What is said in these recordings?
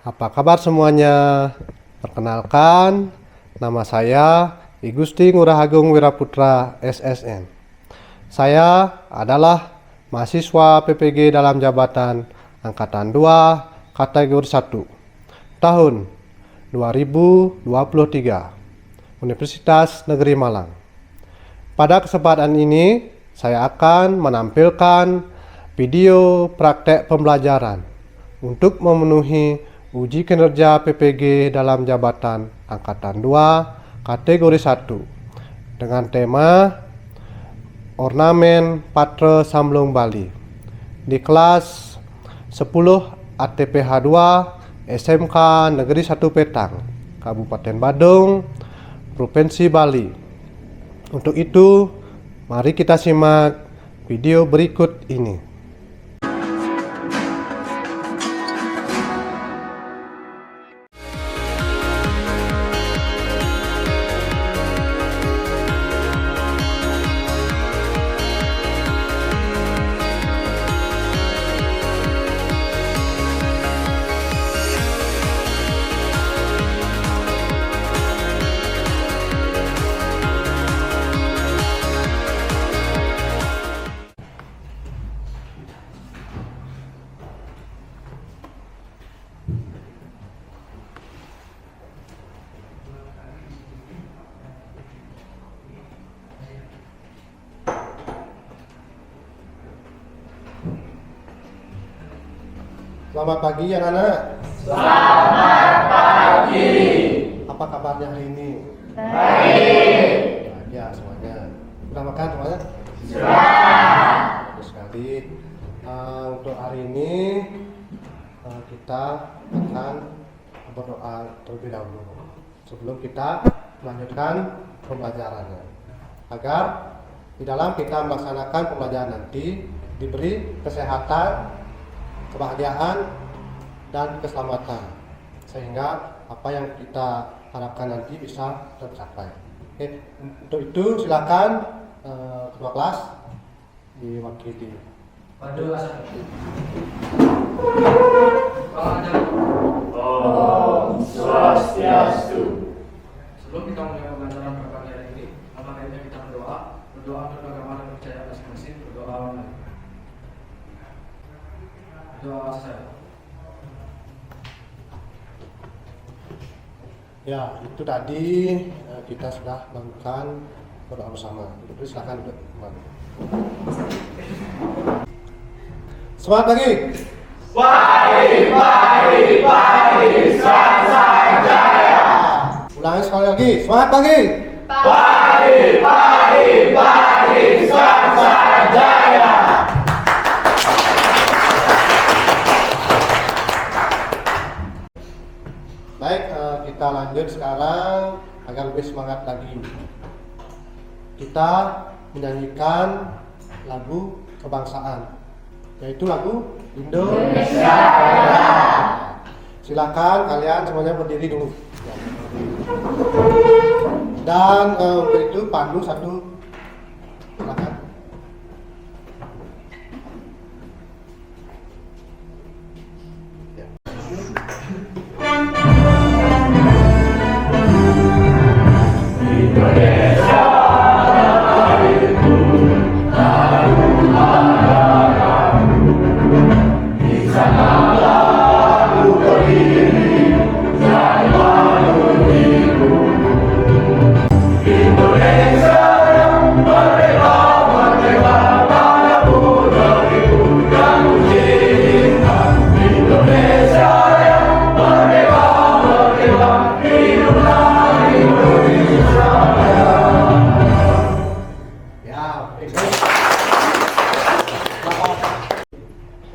Apa kabar semuanya? Perkenalkan, nama saya I Gusti Ngurah Agung Wiraputra SSN. Saya adalah mahasiswa PPG dalam jabatan Angkatan 2 kategori 1 tahun 2023 Universitas Negeri Malang. Pada kesempatan ini saya akan menampilkan video praktek pembelajaran untuk memenuhi uji kinerja PPG dalam jabatan Angkatan 2 kategori 1 dengan tema Ornamen Patra Samlung Bali di kelas 10 ATPH 2 SMK Negeri 1 Petang, Kabupaten Badung, Provinsi Bali. Untuk itu, mari kita simak video berikut ini. Selamat pagi anak-anak. Selamat pagi. Apa kabarnya hari ini? Baik. Bahagia semuanya. Sudah makan semuanya? Sudah. Bagus sekali. Untuk hari ini kita akan berdoa terlebih dahulu sebelum kita melanjutkan pembelajarannya, agar di dalam kita melaksanakan pembelajaran nanti diberi kesehatan, kebahagiaan, dan keselamatan, sehingga apa yang kita harapkan nanti bisa tercapai. Oke, untuk itu silakan ketua kelas diwakili. Om Swastiastu. Sebelum kita mulai pembelajaran pada pagi hari ini, maka baiknya kita berdoa untuk agama dan percaya masing-masing. Berdoa saya. Ya, itu tadi kita sudah melakukan berdoa bersama. Jadi silakan duduk kembali. Semangat pagi. Pagi, Sang Jaya. Ulangi sekali lagi. Semangat pagi. Pagi, Sang Jaya. Baik, kita lanjut sekarang agar lebih semangat lagi. Kita menyanyikan lagu kebangsaan, yaitu lagu Indonesia Raya. Silakan kalian semuanya berdiri dulu. Dan untuk itu pandu satu. Silakan.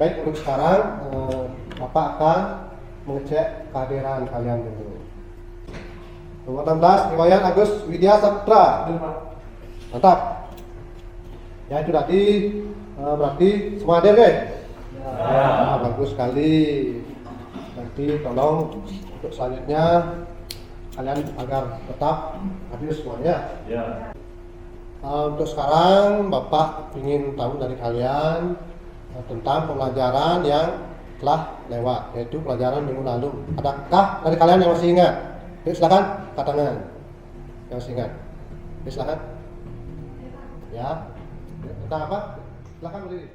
Baik, untuk sekarang Bapak akan mengecek kehadiran kalian dulu. Nomor 16, Iwayan Agus Widya Saputra. Mantap. Ya, itu tadi berarti semua hadir, guys? Ya. Bagus sekali. Nanti tolong untuk selanjutnya kalian agar tetap hadir semuanya. Ya. Untuk sekarang Bapak ingin tahu dari kalian tentang pembelajaran yang telah lewat, yaitu pelajaran minggu lalu. Adakah dari kalian yang masih ingat? Yuk silakan, angkat tangan. Yang masih ingat? Yuk silakan. Ya. Tentang apa? Silakan berdiri.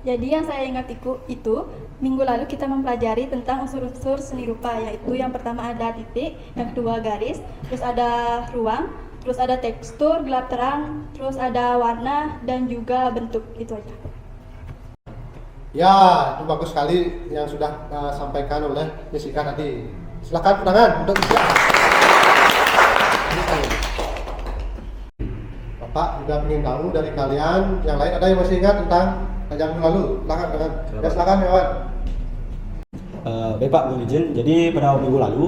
Jadi yang saya ingat itu minggu lalu kita mempelajari tentang unsur-unsur seni rupa, yaitu yang pertama ada titik, yang kedua garis, terus ada ruang, terus ada tekstur, gelap terang, terus ada warna dan juga bentuk. Itu aja. Ya, itu bagus sekali yang sudah sampaikan oleh Jessica tadi. Silakan tangan untuk Jessica. Bapak juga ingin tahu dari kalian yang lain, ada yang masih ingat tentang yang lalu? Silakan tangan. Ya silakan Hewan. Baik Pak, mohon izin. Jadi pada minggu lalu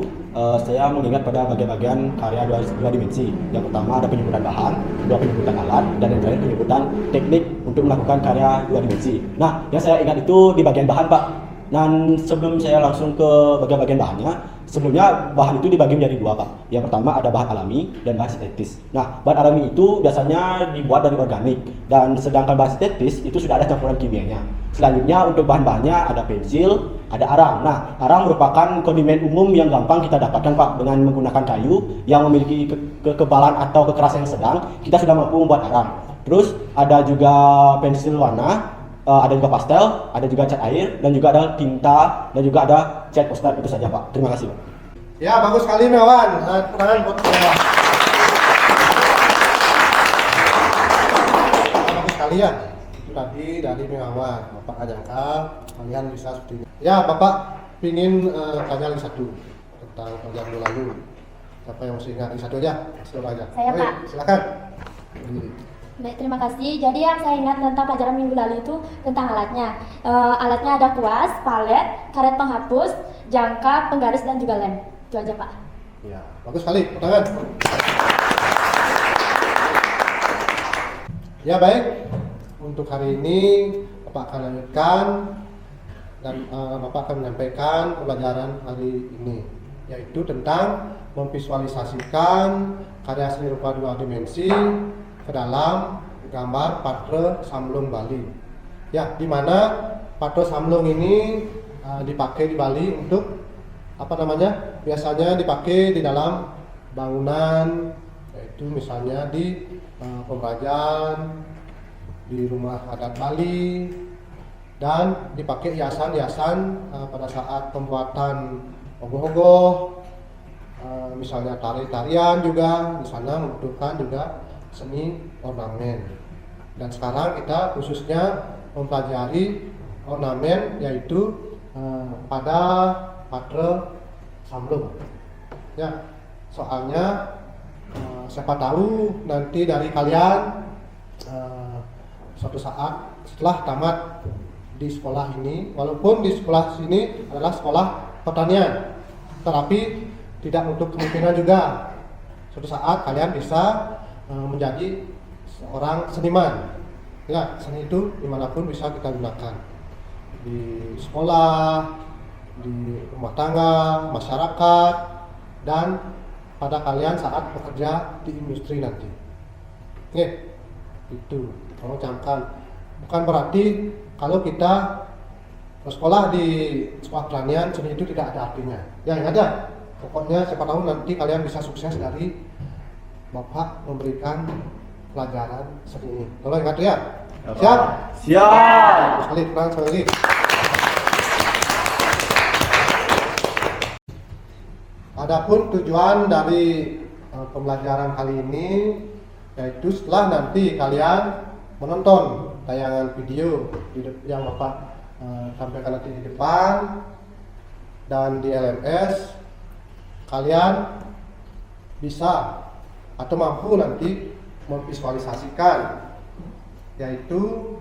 saya mengingat pada bagian-bagian karya dua dimensi. Yang pertama ada penyebutan bahan, kedua penyebutan alat, dan yang terakhir penyebutan teknik untuk melakukan karya dua dimensi. Nah, yang saya ingat itu di bagian bahan Pak. Dan sebelum saya langsung ke bagian-bagian bahannya, sebelumnya bahan itu dibagi menjadi dua Pak. Yang pertama ada bahan alami dan bahan sintetis. Nah, bahan alami itu biasanya dibuat dari organik, dan sedangkan bahan sintetis itu sudah ada campuran kimianya. Selanjutnya untuk bahan-bahannya ada pensil, ada arang. Nah, arang merupakan kondimen umum yang gampang kita dapatkan Pak. Dengan menggunakan kayu yang memiliki kekebalan atau kekerasan yang sedang, kita sudah mampu membuat arang. Terus ada juga pensil warna, ada juga pastel, ada juga cat air, dan juga ada tinta, dan juga ada cat poster. Itu saja Pak. Terima kasih Pak. Ya, bagus sekali Mewan. Tangan buat Mewan. Bagus sekali ya. Itu tadi dari Mewan. Bapak ajangka kalian bisa seperti ini. Ya, Bapak ingin tanya lagi satu tentang pelajaran lalu. Siapa yang masih ingat? Lagi satu aja. Siapa aja? Saya, Oke, Pak. Silakan. Baik, terima kasih. Jadi yang saya ingat tentang pelajaran minggu lalu itu tentang alatnya. Alatnya ada kuas, palet, karet penghapus, jangka, penggaris, dan juga lem. Itu aja Pak. Ya, bagus sekali. Tangan. Ya baik. Untuk hari ini Bapak akan lanjutkan dan Bapak akan menyampaikan pelajaran hari ini, yaitu tentang memvisualisasikan karya seni rupa dua dimensi ke dalam gambar patre Samlung Bali. Ya, di mana patre Samlung ini dipakai di Bali untuk apa namanya? Biasanya dipakai di dalam bangunan, yaitu misalnya di pemerajan, di rumah adat Bali, dan dipakai hiasan-hiasan pada saat pembuatan ogoh-ogoh, misalnya tari-tarian juga di sana membutuhkan juga seni ornamen. Dan sekarang kita khususnya mempelajari ornamen, yaitu pada patre Samlung. Ya, soalnya siapa tahu nanti dari kalian suatu saat setelah tamat di sekolah ini, walaupun di sekolah sini adalah sekolah pertanian, tetapi tidak untuk kemungkinan juga suatu saat kalian bisa menjadi seorang seniman. Ya, seni itu dimanapun bisa kita gunakan, di sekolah, di rumah tangga, masyarakat, dan pada kalian saat bekerja di industri nanti. Oke, itu tolong camkan. Bukan berarti kalau kita bersekolah di sekolah pertanian seni itu tidak ada artinya. Ya, ingat ya. Pokoknya siapa tahu nanti kalian bisa sukses dari Bapak memberikan pelajaran seni ini. Tolong ingat ya. Siap? Siap. Sekali, sekali lagi. Adapun tujuan dari pembelajaran kali ini, yaitu setelah nanti kalian menonton tayangan video yang Bapak sampaikan nanti di depan dan di LMS, kalian bisa atau mampu nanti memvisualisasikan, yaitu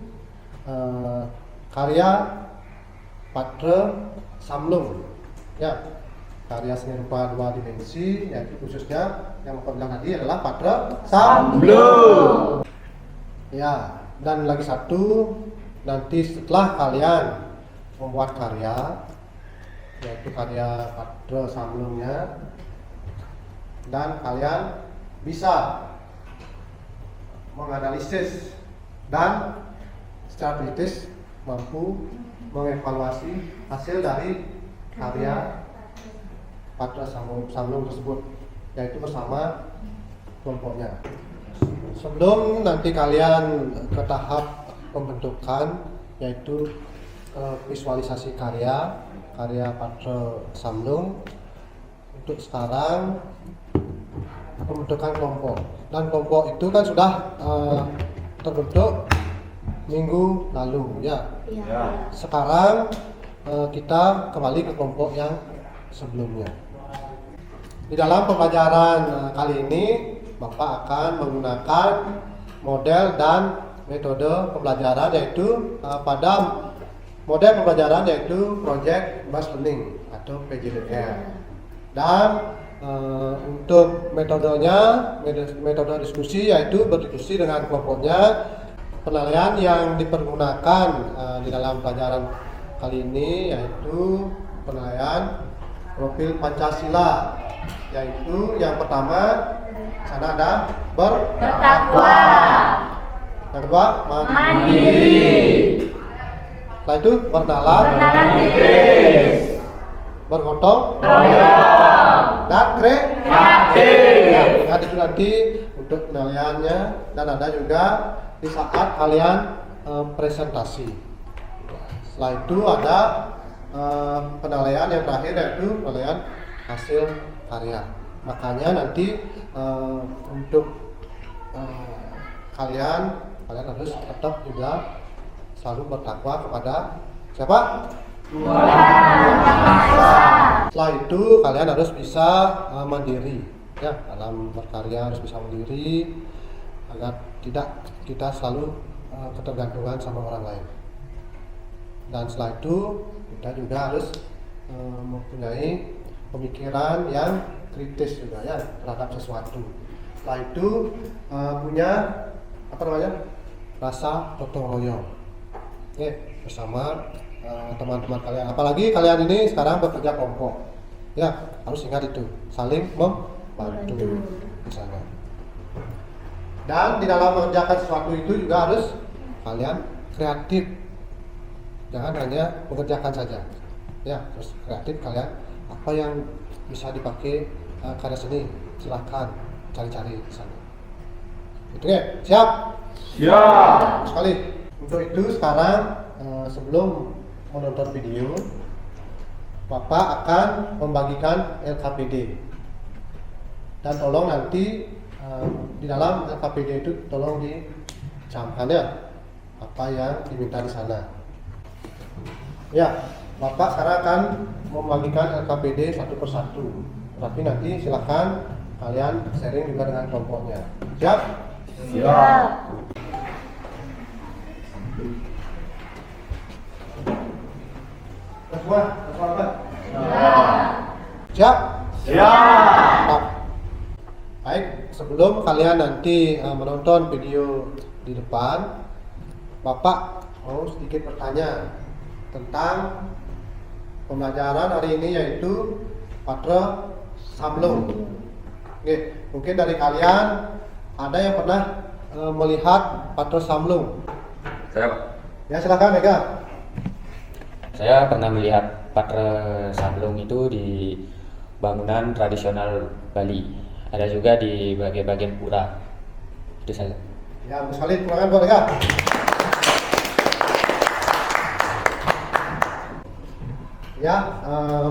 karya patre Samlung. Ya, karya seni rupa dua dimensi, yaitu khususnya yang Bapak bilang tadi adalah patre Samlung. Ya, dan lagi satu, nanti setelah kalian membuat karya, yaitu karya patre Samlungnya, dan kalian bisa menganalisis dan secara kritis mampu mengevaluasi hasil dari karya Patra Samlung tersebut, yaitu bersama kelompoknya. Sebelum nanti kalian ke tahap pembentukan, yaitu visualisasi karya Patra Samlung, untuk sekarang pembentukan kelompok. Dan kelompok itu kan sudah terbentuk minggu lalu, ya. Sekarang kita kembali ke kelompok yang sebelumnya. Di dalam pembelajaran kali ini, Bapak akan menggunakan model dan metode pembelajaran, yaitu pada model pembelajaran yaitu Project Based Learning atau PJBL. Dan untuk metodenya, metode diskusi, yaitu berdiskusi dengan kelompoknya. Penilaian yang dipergunakan di dalam pelajaran kali ini yaitu penilaian profil Pancasila, yaitu yang pertama sana ada Bertakwa. yang kedua Mandiri. setelah itu bernalar, Kritis. bergotong Royong. dan Kreatif. Nah, itu nanti untuk penilaiannya, dan ada juga di saat kalian presentasi. Setelah itu ada penilaian yang terakhir, yaitu penilaian hasil karya. Makanya nanti untuk kalian harus tetap juga selalu bertakwa kepada siapa? Setelah itu kalian harus bisa mandiri, ya, dalam berkarya harus bisa mandiri agar tidak kita selalu ketergantungan sama orang lain. Dan setelah itu kita juga harus mempunyai pemikiran yang kritis juga, ya, terhadap sesuatu. Setelah itu punya rasa gotong royong, oke, bersama teman-teman kalian. Apalagi kalian ini sekarang bekerja kelompok, ya, harus ingat itu, saling membantu misalnya. Dan di dalam mengerjakan sesuatu itu juga harus kalian kreatif, jangan hanya mengerjakan saja, ya, terus kreatif kalian. Apa yang bisa dipakai karya seni, silahkan cari-cari di sana. Itu ya, siap? Siap. Sekali. Untuk itu sekarang sebelum menonton video, Bapak akan membagikan LKPD, dan tolong nanti di dalam LKPD itu tolong dicamkan, ya, apa yang diminta di sana. Ya, Bapak sekarang akan membagikan LKPD satu persatu, tapi nanti silakan kalian sharing juga dengan kelompoknya. Siap? Siap. Semua, siap? Siap. Nah, baik, sebelum kalian nanti menonton video di depan, Bapak mau sedikit bertanya tentang pembelajaran hari ini, yaitu Patra Samlung. Oke, mungkin dari kalian ada yang pernah melihat Patra Samlung? Saya, Pak. Ya, silakan, Ega. Saya pernah melihat Patra Samlung itu di bangunan tradisional Bali. Ada juga di bagian pura. Itu saja. Ya, Mas Khalid, silakan buat Ega. Ya,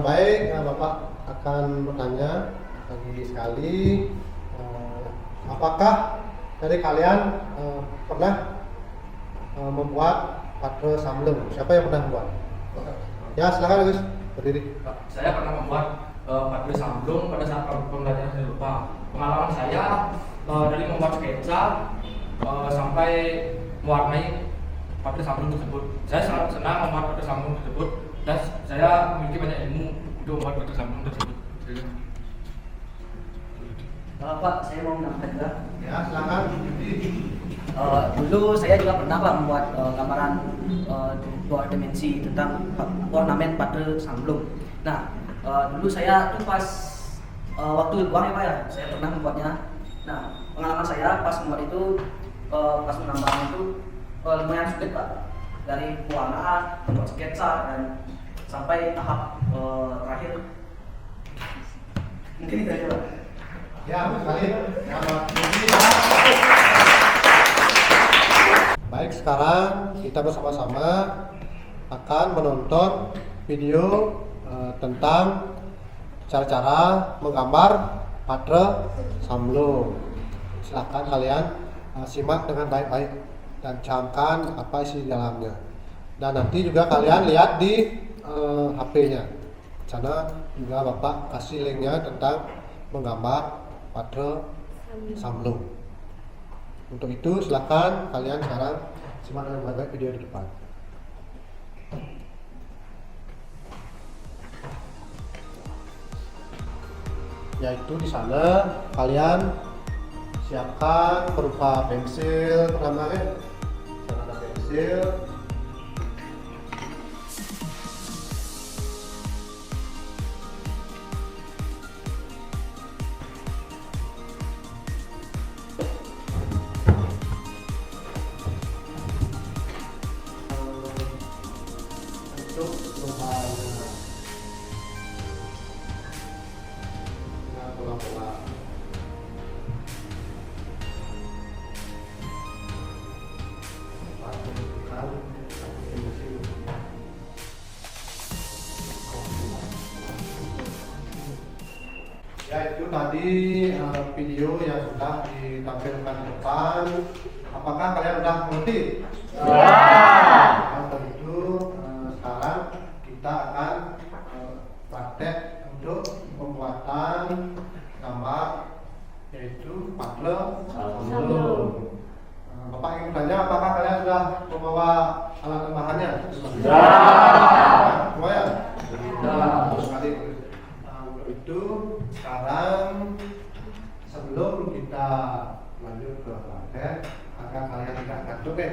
baik, Bapak akan bertanya lagi sekali, apakah dari kalian pernah membuat Patra Samlung? Siapa yang pernah membuat? Ya, silakan Gus, berdiri. Saya pernah membuat Patra Samlung pada saat pembelajaran seni rupa. Pengalaman saya dari membuat sketsa sampai mewarnai Patra Samlung tersebut. Saya sangat senang membuat Patra Samlung tersebut, dan saya memiliki banyak ilmu untuk membuat Patra Samlung tersebut. Pak, saya mau menyampaikan. Ya, silakan. Dulu saya juga pernah Pak membuat gambaran dua dimensi tentang ornamen Patra Samlung. Nah, dulu saya tuh pas waktu luang ya Pak ya, saya pernah membuatnya. Nah, pengalaman saya pas membuat itu, pas menambahkan itu lumayan sulit Pak. dari pewarnaan, membuat sketsa dan sampai tahap terakhir. Mungkin itu aja Pak. Ya, sekali. Baik, sekarang kita bersama-sama akan menonton video tentang cara-cara menggambar patre samlung. Silakan kalian simak dengan baik-baik dan camkan apa isi dalamnya. Dan nanti juga kalian lihat di HP-nya. Sana juga Bapak kasih linknya tentang menggambar patre samlung. Untuk itu silakan kalian sekarang simak dengan baik-baik video di depan. Yaitu di sana kalian siapkan berupa pensil, pertama ada pensil, untuk pola-pola. Ya, itu tadi video yang sudah ditampilkan di depan. Apakah kalian sudah mengerti? Ya. Untuk itu sekarang kita akan praktek untuk pembuatan gambar yaitu patre samlung. Bapak ingin bertanya, apakah kalian sudah membawa alat bahannya? Sudah. Semua ya? Sudah. Terus sekali. Untuk itu sekarang sebelum kita lanjut ke praktek, agar kalian tidak ngantuk ya.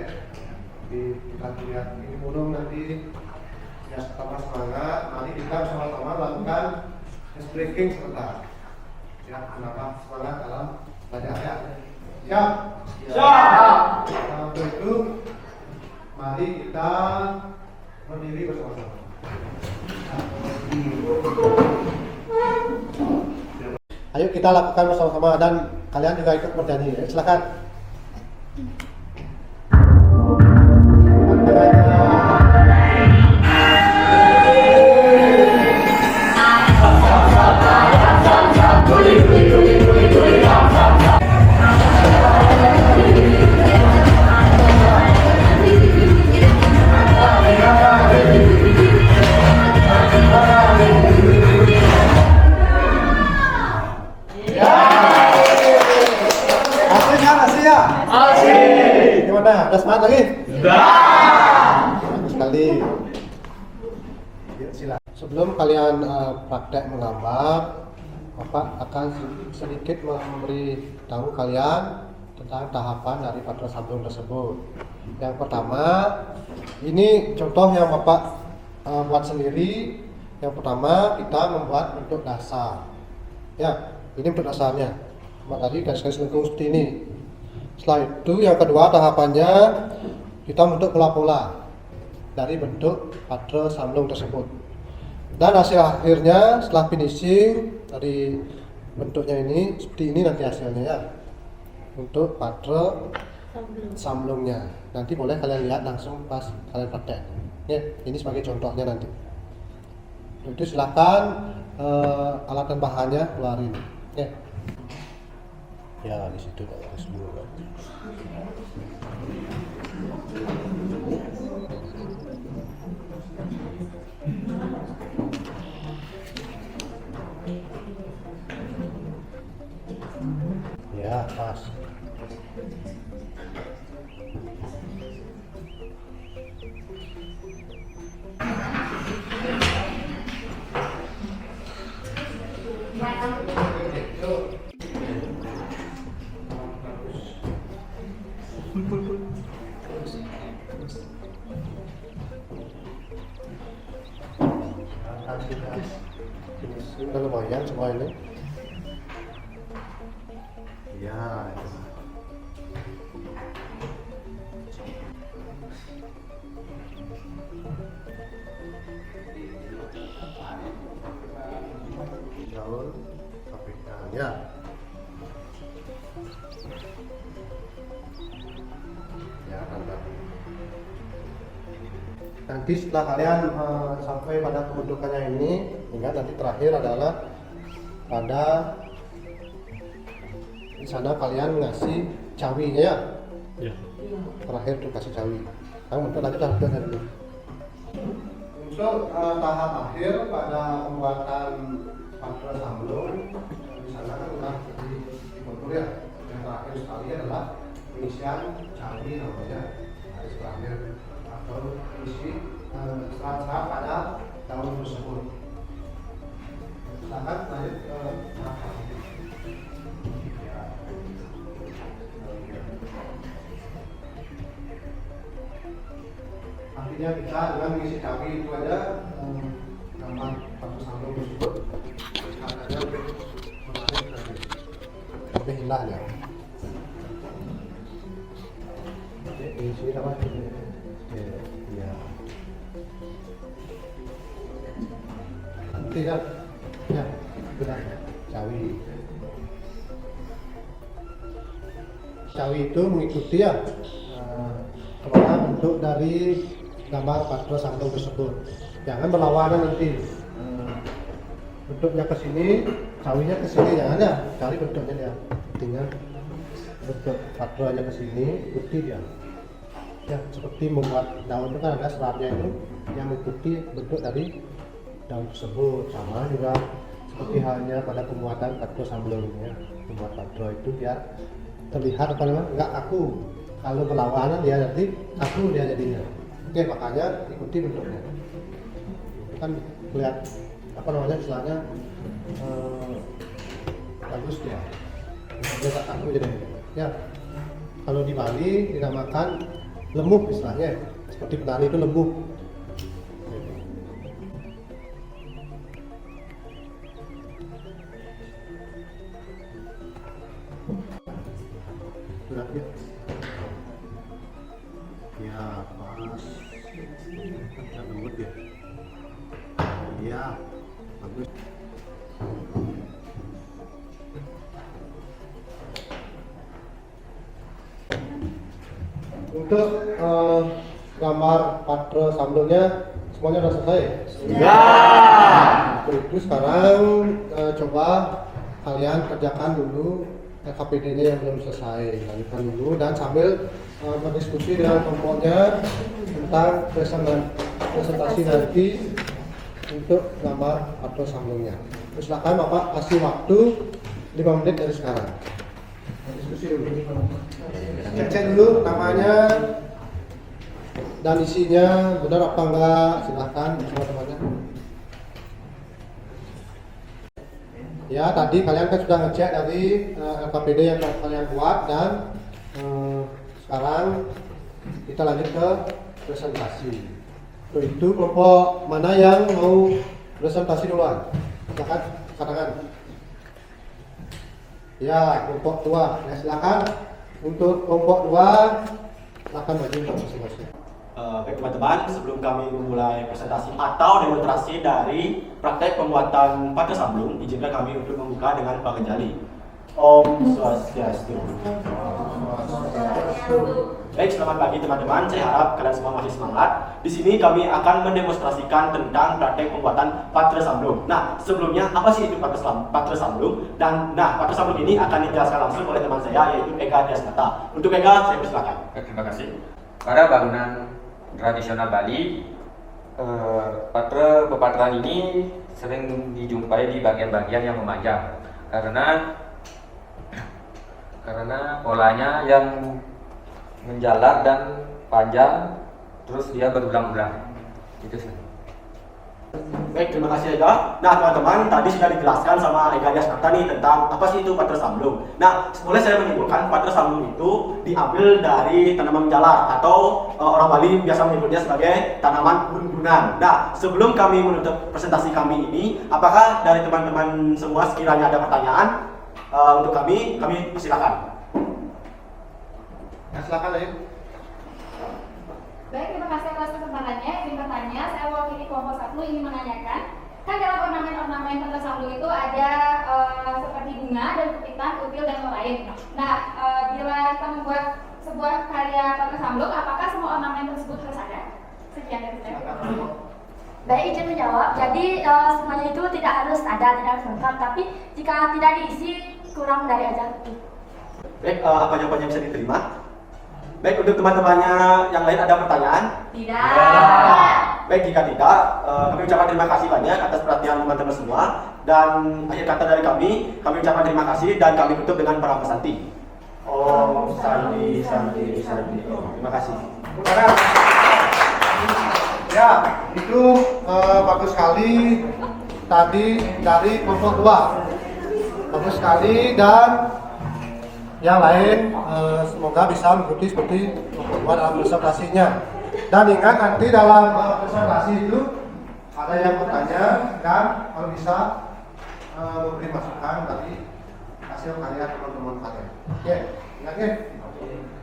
Jadi kita lihat ini burung nanti ya, tambah semangat. Mari kita sama-sama lakukan ice breaking sebentar. Ya, menambah semangat dalam belajar ya. Siap? Siap. Untuk itu mari kita berdiri bersama-sama. Ayo kita lakukan bersama-sama dan kalian juga ikut bernyanyi. Silakan. Asik. Gimana? Udah semangat lagi? Sudah. Bagus sekali. Ya, silakan. Sebelum kalian praktek menggambar, Bapak akan sedikit memberi tahu kalian tentang tahapan dari patre samlung tersebut. Yang pertama, ini contoh yang Bapak buat sendiri. Yang pertama kita membuat bentuk dasar. Ya, ini bentuk dasarnya. Tadi garis-garis lengkung seperti ini. Setelah itu yang kedua tahapannya kita membentuk pola-pola dari bentuk patre samlung tersebut. Dan hasil akhirnya setelah finishing dari bentuknya ini seperti ini nanti hasilnya ya. Untuk patre samlungnya. Nanti boleh kalian lihat langsung pas kalian praktek. Ya, ini sebagai contohnya nanti. Itu silakan alat dan bahannya keluarin. Ya. Ya, di situ harus dulu. Ya, pas. Udah lumayan semua ini. Ya, itu. daun paprika ya. Ya, tambah. Nanti setelah kalian sampai pada pembentukannya ini, ingat nanti terakhir adalah pada di sana kalian ngasih cawinya ya. Ya. Terakhir tuh kasih cawi. Kamu untuk lanjut dulu. Untuk tahap akhir pada pembuatan patre samblung di sana kan udah dibentuk ya. Yang terakhir sekali adalah pengisian cawi namanya. Hari terakhir atau isi serat-serat pada daun tersebut. Silakan lanjut ke tahap artinya kita dengan mengisi cabai itu aja gambar patre samblung tersebut katanya lebih menarik dan lebih indah ya. Isi apa? Ya. Tidak, ya benar cabai. Cabai itu mengikuti ya kemana bentuk dari gambar patre samblung tersebut. Jangan berlawanan nanti. Bentuknya ke sini, cawinya ke sini, jangan ya. Cari bentuknya dia. Tinggal bentuk patrenya ke sini, ikuti dia. Ya, seperti membuat daun itu kan ada seratnya itu yang mengikuti bentuk dari daun tersebut. Sama juga seperti halnya pada pembuatan patre samblung ya. Membuat patre itu biar terlihat apa namanya? Enggak kaku. Kalau berlawanan dia nanti kaku dia jadinya. Oke, makanya ikuti bentuknya. Kan lihat apa namanya istilahnya bagus dia. Dia tak kaku jadi. Ya. Kalau di Bali dinamakan lemuk istilahnya. Seperti penari itu lemuk. Berat ya. Ya, pas. Agak lembut ya. Ya, bagus. Untuk gambar patre samblungnya semuanya sudah selesai. Ya. Untuk itu sekarang coba kalian kerjakan dulu LKPD-nya yang belum selesai, lanjutkan dulu dan sambil berdiskusi dengan kelompoknya tentang presentasi nanti untuk gambar patre samblungnya. Silakan Bapak kasih waktu 5 menit dari sekarang. Diskusi dulu. Cek dulu namanya dan isinya benar apa enggak, silakan teman-temannya. Ya, tadi kalian kan sudah ngecek dari LKPD yang kalian buat dan sekarang kita lanjut ke presentasi. Untuk itu kelompok mana yang mau presentasi duluan? Silakan katakan. Ya, kelompok 2. Ya, silakan. Untuk kelompok 2 silakan maju masing-masing. Baik teman-teman, sebelum kami memulai presentasi atau demonstrasi dari praktek pembuatan patre samblung, izinkan kami untuk membuka dengan pangenjali. Om Swastiastu. Baik, selamat pagi teman-teman. Saya harap kalian semua masih semangat. Di sini kami akan mendemonstrasikan tentang praktek pembuatan patre samblung. Nah, sebelumnya apa sih itu patre samblung? Dan patre samblung ini akan dijelaskan langsung oleh teman saya yaitu Ega Diasnata. Untuk Ega, saya persilakan. Terima kasih. Pada bangunan tradisional Bali, patre pepatran ini sering dijumpai di bagian-bagian yang memanjang karena polanya yang menjalar dan panjang, terus dia berulang-ulang. Itu sih. Baik, terima kasih Ega. Nah teman-teman, tadi sudah dijelaskan sama Ega Diasnata nih tentang apa sih itu patre samblung. Nah, boleh saya menyimpulkan patre samblung itu diambil dari tanaman menjalar atau orang Bali biasa menyebutnya sebagai tanaman gun-gunan. Nah, sebelum kami menutup presentasi kami ini, apakah dari teman-teman semua sekiranya ada pertanyaan untuk kami silakan. Ya, silakan ayo. Baik, terima kasih atas kesempatannya. Izin bertanya, saya wakili kelompok 1 ingin menanyakan Kan dalam ornamen-ornamen Patra Samblung itu ada seperti bunga dan pepitan, util dan lain. Nah, bila kita membuat sebuah karya Patra Samblung, apakah semua ornamen tersebut harus ada? Sekian dari saya. Baik, izin menjawab. Jadi semuanya itu tidak harus ada, tidak harus lengkap. Tapi jika tidak diisi, kurang dari aja. Baik, apa jawabannya bisa diterima? Baik, untuk teman-temannya yang lain ada pertanyaan? Tidak. Baik, jika tidak, kami ucapkan terima kasih banyak atas perhatian teman-teman semua. Dan akhir kata dari kami ucapkan terima kasih dan kami tutup dengan para pesanti. Om Santi Santi Santi. Terima kasih. Ya, itu bagus sekali tadi dari kelompok 2. Bagus sekali, dan yang lain semoga bisa mengikuti seperti kelompok 2 dalam presentasinya. Dan ingat, nanti dalam presentasi itu ada yang bertanya, dan kalau bisa memberi masukan dari hasil karya teman-teman kalian. Oke, ingat ya,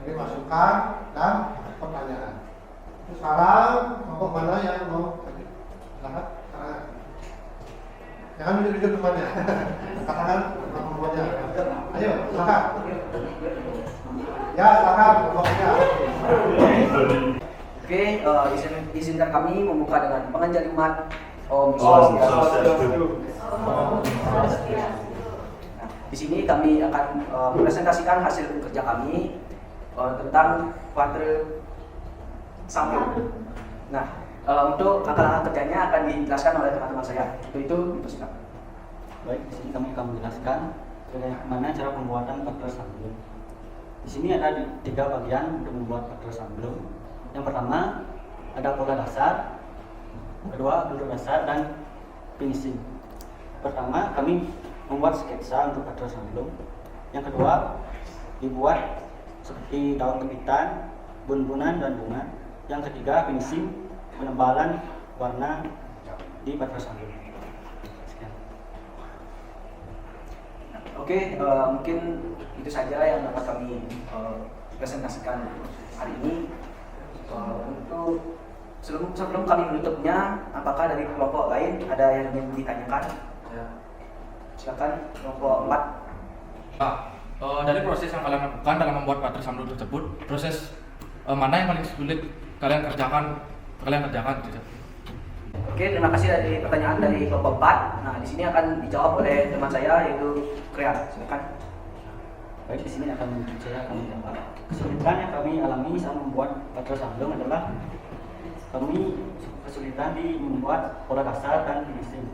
beri masukan dan pertanyaan. Sekarang kelompok mana yang mau? Silakan. Jangan menunjuk temannya. Katakan kelompoknya. Ayo, silakan. Ya, silakan kelompoknya. Oke, izinkan kami membuka dengan pengajian umat Om Om Swastiastu. Di sini kami akan mempresentasikan hasil kerja kami tentang Patra Samblung. Nah, untuk langkah-langkah kerjanya akan dijelaskan oleh teman-teman saya. Itu dipersilakan. Baik, di sini kami akan menjelaskan bagaimana cara pembuatan Patra Samblung. Di sini ada 3 bagian untuk membuat Patra Samblung. Yang pertama ada pola dasar, kedua bentuk dasar, dan finishing. Pertama kami membuat sketsa untuk Patra Samblung. Yang kedua dibuat seperti daun kepitan, bun-bunan dan bunga. Yang ketiga finishing, penebalan warna di Patra Samblung. Oke, mungkin itu saja yang dapat kami presentasikan hari ini. Untuk sebelum kami menutupnya, apakah dari kelompok lain ada yang ingin ditanyakan? Silakan kelompok 4. Dari proses yang kalian lakukan dalam membuat Patra Samblung tersebut, proses mana yang paling sulit kalian kerjakan gitu? Oke, terima kasih dari pertanyaan dari kelompok 4. Nah, di sini akan dijawab oleh teman saya, yaitu Krean. Silakan. Baik, di sini akan saya menjawab. Kesulitan yang kami alami saat membuat Patra Samblung adalah kami kesulitan di membuat pola dasar dan finishing.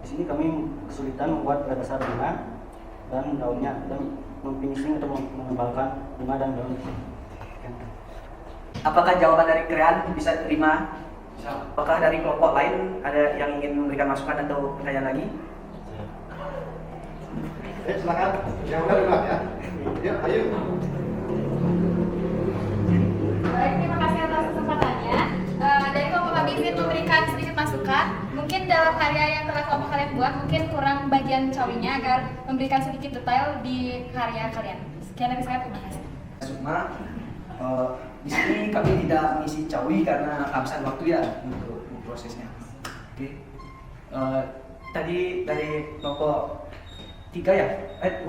Di sini kami kesulitan membuat pola dasar bunga dan daunnya, dan memfinishing atau menebalkan bunga dan daun. Apakah jawaban dari Krean bisa diterima? Apakah dari kelompok lain ada yang ingin memberikan masukan atau pertanyaan lagi? Silakan. Yang udah dulu ya. Ya, ayo. Baik, terima kasih atas kesempatannya. Dari kelompok kami ingin memberikan sedikit masukan. Mungkin dalam karya yang telah kelompok kalian buat, mungkin kurang bagian cawinya agar memberikan sedikit detail di karya kalian. Sekian dari saya, terima kasih. Sukma, di sini kami tidak mengisi cawi karena kehabisan waktu ya untuk prosesnya. Oke. Tadi dari kelompok 3 ya? 2.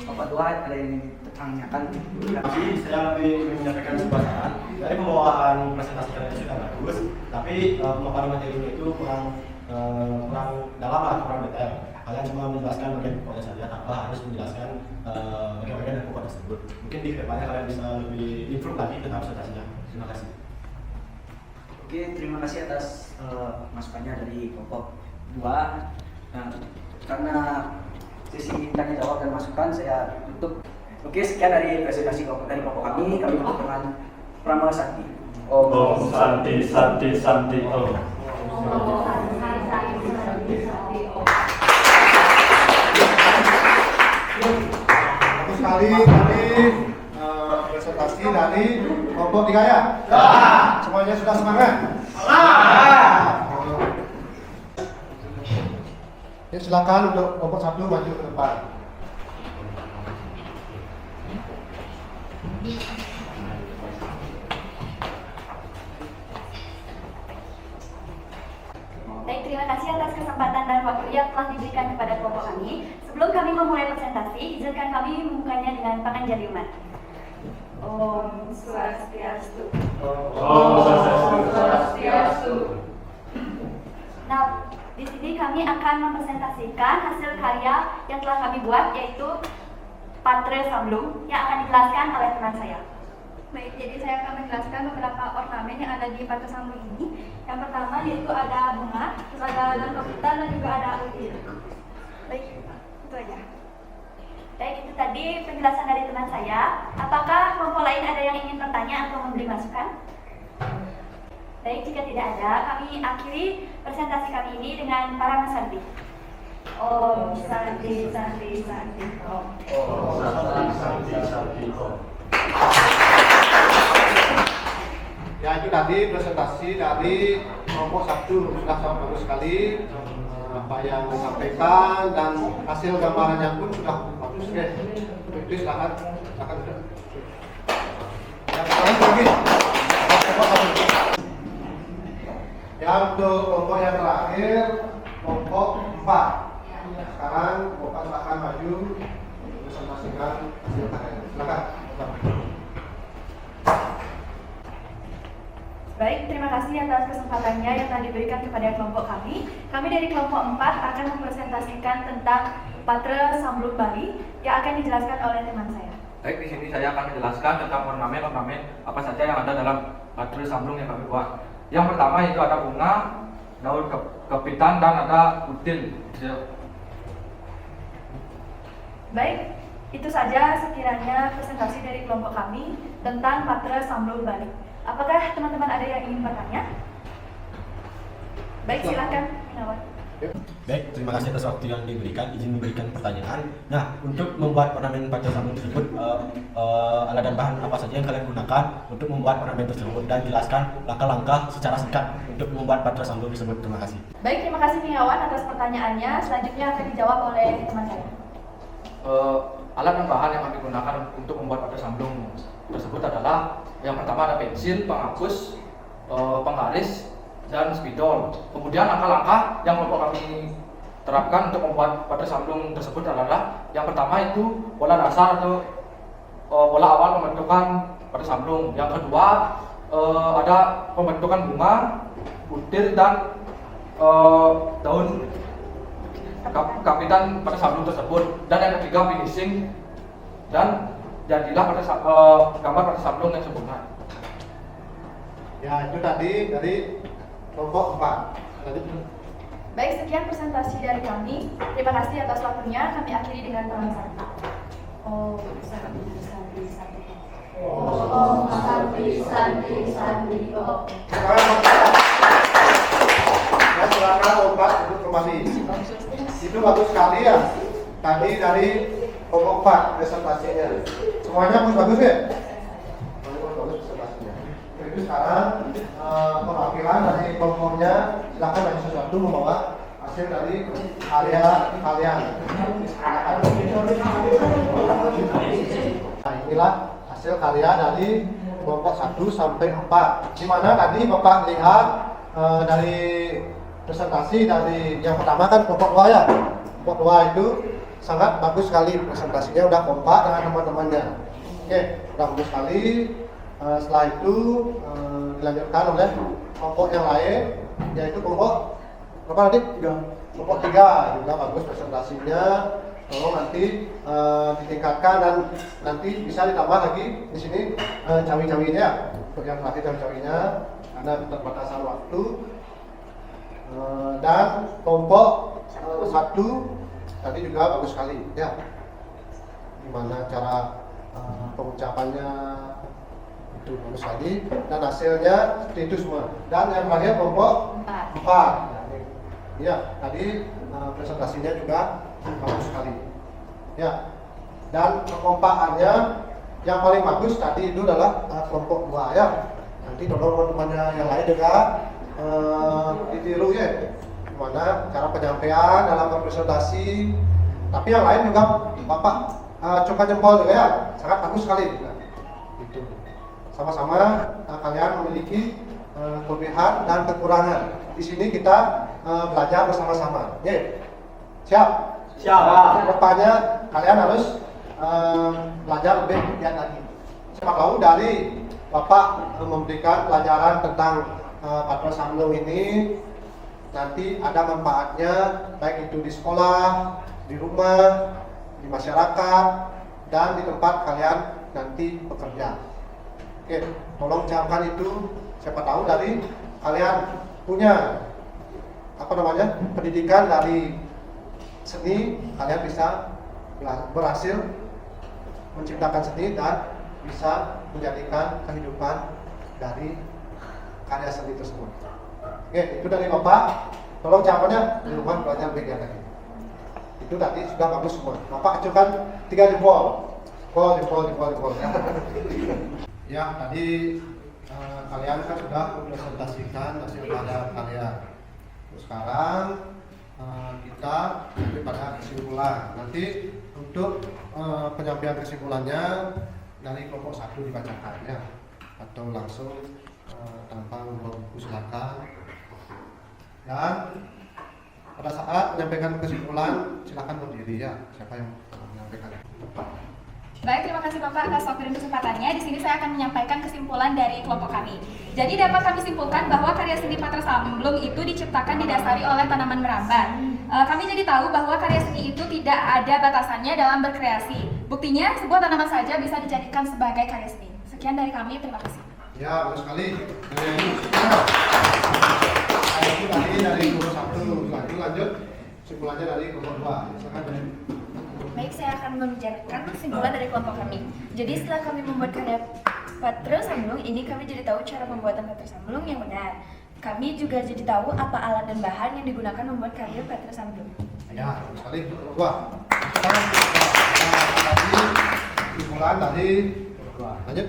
Kelompok 2 ada yang ditanyakan. Terima kasih, saya lebih menyampaikan sebuah saran. Dari pembawaan presentasi kalian sudah bagus, tapi pemaparan materinya itu kurang dalam atau kurang detail. Kalian cuma menjelaskan bagian pokoknya saja tanpa harus menjelaskan bagian-bagian dari pokok tersebut. Mungkin di kedepannya kalian bisa lebih improve lagi tentang presentasinya. Terima kasih. Oke, terima kasih atas masukannya dari kelompok 2. Nah, karena sesi tanya jawab dan masukan saya tutup. Oke, sekian dari presentasi dari kelompok kami. Kami tutup dengan Pramana Sakti. Om Santi Santi Santi Om. Bagus sekali tadi presentasi dari kelompok 3 ya. Semuanya sudah semangat? Ya, silakan untuk kelompok 1 maju ke depan. Baik, terima kasih atas penggunaan waktu yang telah diberikan kepada kelompok kami. Sebelum kami memulai presentasi, izinkan kami membukanya dengan panganjaliuman. Om Swastiastu. Om Swastiastu. Nah, di sini kami akan mempresentasikan hasil karya yang telah kami buat, yaitu Patre Samblung yang akan dijelaskan oleh teman saya. Baik, jadi saya akan menjelaskan beberapa ornamen yang ada di Patre Samblung ini. Yang pertama yaitu ada bunga, terus ada daun kepitan dan juga ada util. Baik, itu aja. Baik, itu tadi penjelasan dari teman saya. Apakah kelompok lain ada yang ingin bertanya atau memberi masukan? Baik, jika tidak ada, kami akhiri presentasi kami ini dengan para Santi. Om Santi Santi Santi Om. Om Santi Santi Om. Ya, itu tadi presentasi dari kelompok 1 sudah sangat bagus sekali apa yang disampaikan dan hasil gambarannya pun sudah bagus ya. Itu silahkan ya, sekarang lagi. Ya, untuk kelompok yang terakhir kelompok 4. Sekarang Bapak silahkan maju presentasikan hasil karya. Silakan. Baik, terima kasih atas kesempatannya yang telah diberikan kepada kelompok kami. Kami dari kelompok 4 akan mempresentasikan tentang Patre Samblung Bali yang akan dijelaskan oleh teman saya. Baik, di sini saya akan menjelaskan tentang ornamen-ornamen apa saja yang ada dalam Patre Samblung yang kami buat. Yang pertama itu ada bunga, daun kepitan dan ada util. Baik, itu saja sekiranya presentasi dari kelompok kami tentang Patre Samblung Bali. Apakah teman-teman ada yang ingin bertanya? Baik, silakan. Baik, terima kasih atas waktu yang diberikan, izin memberikan pertanyaan. Nah, untuk membuat ornamen Patre Samblung tersebut, alat dan bahan apa saja yang kalian gunakan untuk membuat ornamen tersebut, dan jelaskan langkah-langkah secara singkat untuk membuat Patre Samblung tersebut. Terima kasih. Baik, terima kasih Pingawan atas pertanyaannya. Selanjutnya akan dijawab oleh teman saya. Alat dan bahan yang kami gunakan untuk membuat Patre Samblung tersebut adalah yang pertama ada pensil, penghapus, penggaris, dan spidol. Kemudian langkah-langkah yang kelompok kami terapkan untuk membuat Patre Samblung tersebut adalah yang pertama itu pola dasar atau pola awal pembentukan Patre Samblung. Yang kedua ada pembentukan bunga, util, dan daun kapitan Patre Samblung tersebut. Dan yang ketiga finishing dan jadilah gambar Patre Samblung yang sempurna. Ya, itu tadi dari kelompok 4. Baik, sekian presentasi dari kami. Terima kasih atas waktunya. Kami akhiri dengan tangan Santi. Om Santi Santi Santi. Om Santi Santi Santi Om. Ya, silakan obat untuk kembali. Itu bagus sekali ya. Tadi dari kelompok 4 presentasinya. Semuanya bagus ya? Bagus presentasinya. Itu sekarang perwakilan dari kelompoknya silakan maju sesuatu membawa hasil dari karya kalian. Nah, inilah hasil karya dari kelompok 1 sampai 4. Di mana tadi Bapak lihat dari presentasi dari yang pertama kan kelompok 2 ya. Kelompok 2 itu sangat bagus sekali presentasinya, udah kompak dengan teman-temannya. Oke, udah bagus sekali. Setelah itu dilanjutkan oleh kelompok yang lain, yaitu kelompok berapa tadi? Kelompok 3 juga bagus presentasinya. Tolong nanti ditingkatkan dan nanti bisa ditambah lagi di sini cawi-cawinya. Untuk yang terakhir cawi-cawinya karena keterbatasan waktu. Dan kelompok 1 tadi juga bagus sekali ya. Gimana cara pengucapannya itu bagus sekali dan hasilnya seperti itu semua. Dan yang terakhir kelompok 4. Ya, tadi presentasinya juga bagus sekali. Ya. Dan kekompakannya yang paling bagus tadi itu adalah kelompok 2 ya. Nanti tolong teman-temannya yang lain juga ditiru ya. Gimana cara penyampaian dalam presentasi. Tapi yang lain juga Bapak coba jempol juga ya. Sangat bagus sekali. Nah, itu. Sama-sama kalian memiliki kelebihan dan kekurangan. di sini kita belajar bersama-sama. Oke, siap? Siap. Rupanya kalian harus belajar lebih giat lagi. Siapa tahu dari Bapak memberikan pelajaran tentang Patra Samblung ini nanti ada manfaatnya baik itu di sekolah, di rumah, di masyarakat, dan di tempat kalian nanti bekerja. Oke, tolong camkan itu. Siapa tahu dari kalian punya pendidikan dari seni, kalian bisa berhasil menciptakan seni dan bisa menjadikan kehidupan dari karya seni tersebut. Oke, itu dari Bapak. Tolong camkannya di rumah belajar bagian lagi. Itu tadi sudah bagus semua. Bapak acukan 3 jempol. Jempol. Ya, tadi kalian kan sudah mempresentasikan hasil pelajaran kalian. Sekarang kita nanti pada kesimpulan. Nanti untuk penyampaian kesimpulannya dari kelompok 1 dibacakan ya, atau langsung tanpa membawa buku silakan. Dan pada saat menyampaikan kesimpulan silakan berdiri ya. Siapa yang menyampaikan? Baik, terima kasih Bapak atas waktu dan kesempatannya. Di sini saya akan menyampaikan kesimpulan dari kelompok kami. Jadi dapat kami simpulkan bahwa karya seni Patra Samblung itu diciptakan didasari oleh tanaman merambat. Kami jadi tahu bahwa karya seni itu tidak ada batasannya dalam berkreasi. Buktinya, sebuah tanaman saja bisa dijadikan sebagai karya seni. Sekian dari kami, terima kasih. Ya, bagus sekali. Itu tadi dari kelompok 1. Lanjut kesimpulannya dari kelompok 2. Silakan dari. Baik, saya akan menjelaskan kesimpulan dari kelompok kami. Jadi setelah kami membuat karya Patra Samblung ini, kami jadi tahu cara pembuatan Patra Samblung yang benar. Kami juga jadi tahu apa alat dan bahan yang digunakan membuat karya Patra Samblung. Ya, sekali kelompok 2. Tadi kesimpulan tadi kelompok 2. Lanjut.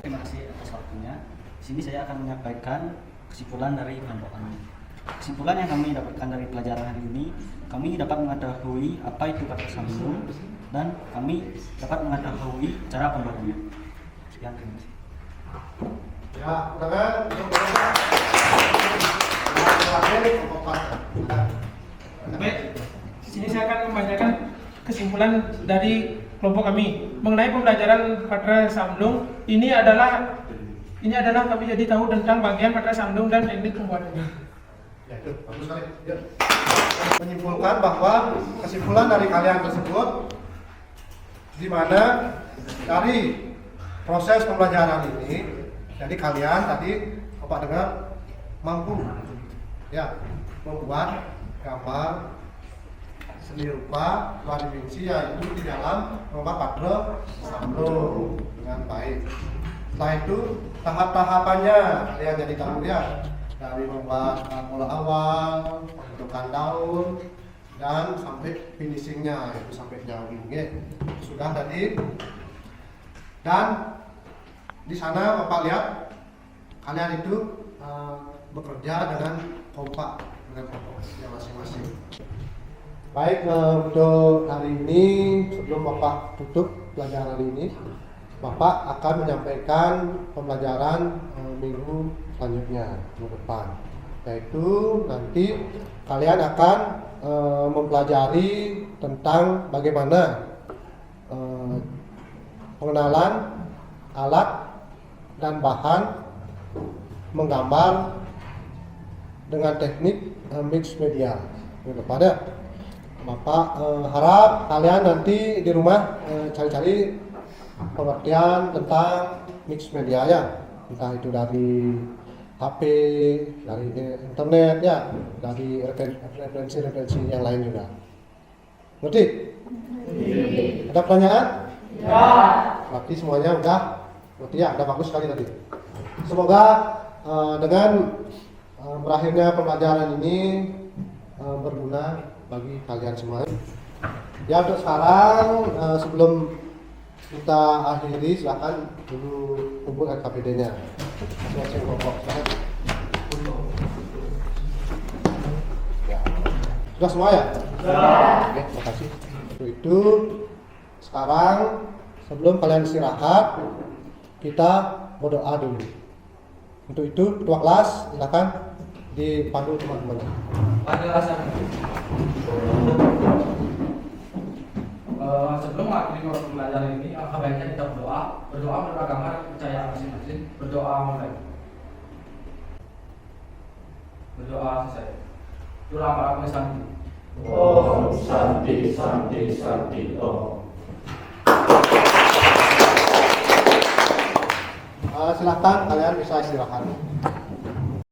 Terima kasih atas waktunya. Di sini saya akan menyampaikan kesimpulan dari kelompok kami. Kesimpulan yang kami dapatkan dari pelajaran hari ini, kami dapat mengetahui apa itu Patra Samblung dan kami dapat mengetahui cara pembuatannya. Sekian, terima kasih. Ya, tangan. Baik, di sini saya akan membacakan kesimpulan dari kelompok kami mengenai pembelajaran Patra Samblung. Ini adalah kami jadi tahu tentang bagian Patra Samblung dan teknik pembuatannya. Ya, itu bagus sekali. Ya. Menyimpulkan bahwa kesimpulan dari kalian tersebut di mana dari proses pembelajaran ini, jadi kalian tadi Bapak dengar mampu ya membuat gambar seni rupa 2 dimensi yaitu di dalam gambar Patra Samblung dengan baik. Setelah itu tahap-tahapannya kalian jadi tahu ya, dari membuat pola awal, pembentukan daun, dan sampai finishingnya yaitu sampai jauhing. Sudah tadi. Dan di sana Bapak lihat kalian itu bekerja dengan kompak dengan kelompoknya masing-masing. Baik, untuk hari ini sebelum Bapak tutup pelajaran hari ini, Bapak akan menyampaikan pembelajaran minggu selanjutnya, minggu depan. Yaitu nanti kalian akan mempelajari tentang bagaimana pengenalan alat dan bahan menggambar dengan teknik mix media. Kepada Bapak harap kalian nanti di rumah cari-cari pengertian tentang mix media ya, entah itu dari HP, dari internet ya, dari referensi yang lain juga. Ngerti? Ada pertanyaan? Ya. Berarti semuanya udah ngerti ya, udah bagus sekali tadi. Semoga dengan berakhirnya pembelajaran ini berguna bagi kalian semua. Ya, untuk sekarang sebelum kita akhiri, silakan dulu kumpul KPD-nya masing-masing kelompok. Ya. Sudah semua ya? Oke, terima kasih. Untuk itu sekarang sebelum kalian istirahat, kita berdoa dulu. Untuk itu ketua kelas silakan dipandu teman-teman. Pada dasarnya sebelum mengakhiri pembelajaran ini, alangkah baiknya kita berdoa menurut agama dan kepercayaan masing-masing. Berdoa mulai. Berdoa selesai. Surah Al-Baqarah Santi. Om Santi Santi Santi Om. Silakan kalian bisa istirahat.